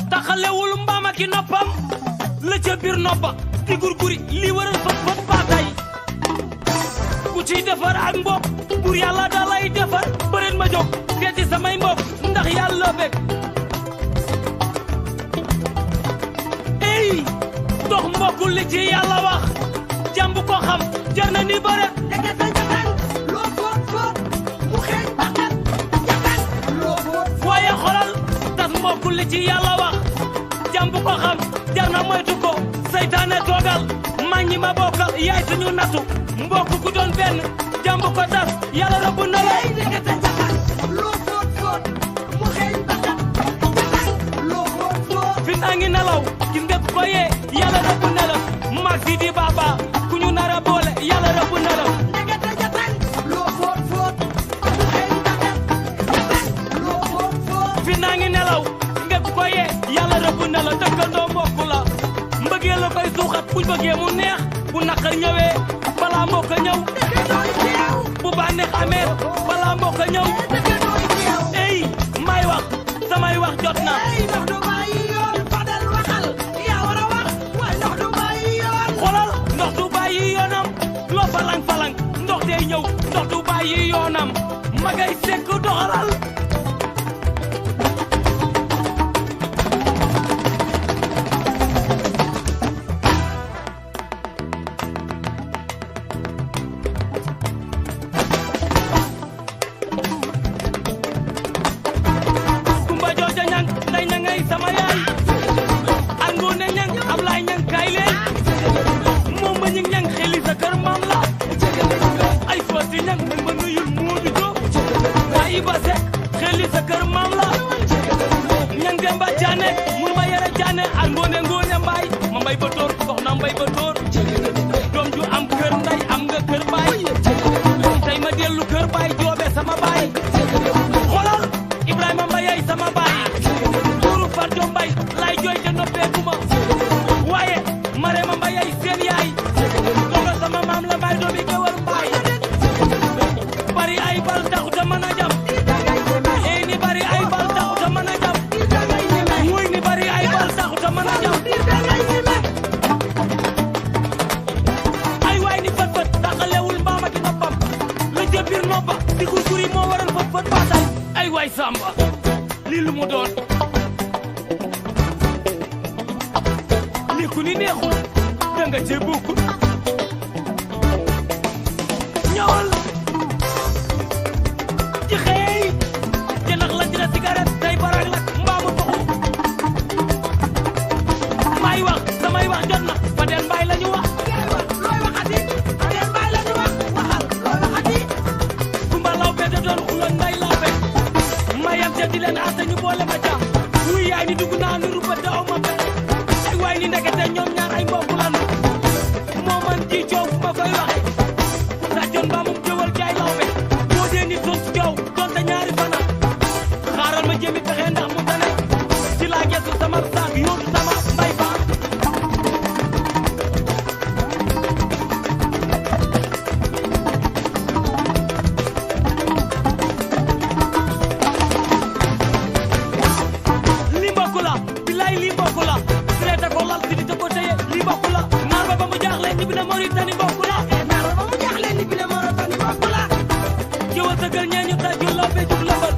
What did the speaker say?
taxalewul mbaam ak i noppam la ca biir noppa di gurguri lii waral fët fët baatay ku ciy defar ak mbokk bur yàlla da lay defar bëreet ma jóg seeti samay mbokk ndax yàlla bég ey dox mbokk li ci yàlla wax jàmb ko xam jar na ni bëre loo foot foot mu xeeñ bakkat jakan loo foot waaye xolal tas mbokk li ci yàlla wax jàmb ko xam jar na moytu ko seytaane toogal maññi ma bokkal yaay suñu nattu mbokk ku doon benn jàmb ko tas yàlla rëbb na la loo foot foot mu xeeñ bakkat jakan loo foot foot fi naa ngi nelaw gis nga ko yee yàlla rëbb na la mag si di baba ku ñu nar a boole yàlla rëbb na la ndekete jakan loo foot foot mu xeeñ bakkat jakan loo foot foot fi naa ngi nelaw gis nga ko yee yàlla rëbb na la dëkkandoo mbokk la mbëggee la koy suuxat buñ bëggee mu neex bu naqar ñëwee balaa mbokk a ñëw dëkkandooy teew bu bànneex amee balaa mbokk a ñëw dëkkandooy teew ey may wax samay wax jot na ey ndox du bàyyi yoon Fadel waxal yaa war a wax waaye ndox du bàyyi yoon xolal ndox du bàyyi yoonam loo falang falang ndox day ñëw ndox du bàyyi yoonam magay sekk doxalal kumba jooja ñang nday ñangay sama yaay angoone ñang Ablaay ñang kaay leen moom ma ñing ñang xeli sa kër maam la ay foosi ñang nag ma nuyul Moodu Jóob waaye ba sekk xeli sa kër maam la ñang demba jaane mun ma yara jaane angoone ngoone mbaay ma mbay ba tóor soxna mbay ba tóor doom ju am kër nday am nga kër baay tey ma dellu kër baay joobe sama baay xolal Ibrahima Mbaye sama baay tuuru Fatou Mbaye lay jooy te noppeekuma waaye Marema Mbaye seen yaay doga sama maam la Mbaye doomi gewal Mbaye bari ay bal taxuta mën a jam ey ni bari ay bal taxuta mën a jam muy ni bari ay bal taxuta mën a jam ay waay ni fët fët taxalewul mbaam ak i noppam la ca biir noppa di gurguri moo waral fët fët baatay ay waay Samba lii lu mu doon lii ku ni neexul danga cee bokkul ñëwal ci xëy jënax la dina cigarette tey barag lak mbaamu toxu may wax samay wax jot na Fadel Mbaye la ñu wax looy waxati Fadel Mbaye la ñu wax waxal looy waxati Kumba law be da doon xuloon nday law be mayam te di leen aata ñu boole ma jàmm wuy yaay ni dugg naa ni ruba daaw ma be ay waay ni ndekete ñoom ñaar ay mbokk lanu moo man ci coow fu ma koy waxe sàccoon ba mum jëwal jaay law be boo dee nit doon ci coow doonte ñaari fana xaaral ma jëmi pexe ndax mu tane ci laa gesu sama saak yóotu sama mbay baa li mbokk la bilaay li mbokk la traité ko lal fi di ko téye li mbokk la naar ba mu jaaxle ñibbi na Mauritanie mbokk la naar ba mu jaaxle ni bi ne Mauritanie bokk la jëwal sa gër ñee ñu taj ju loo be jug lëmbal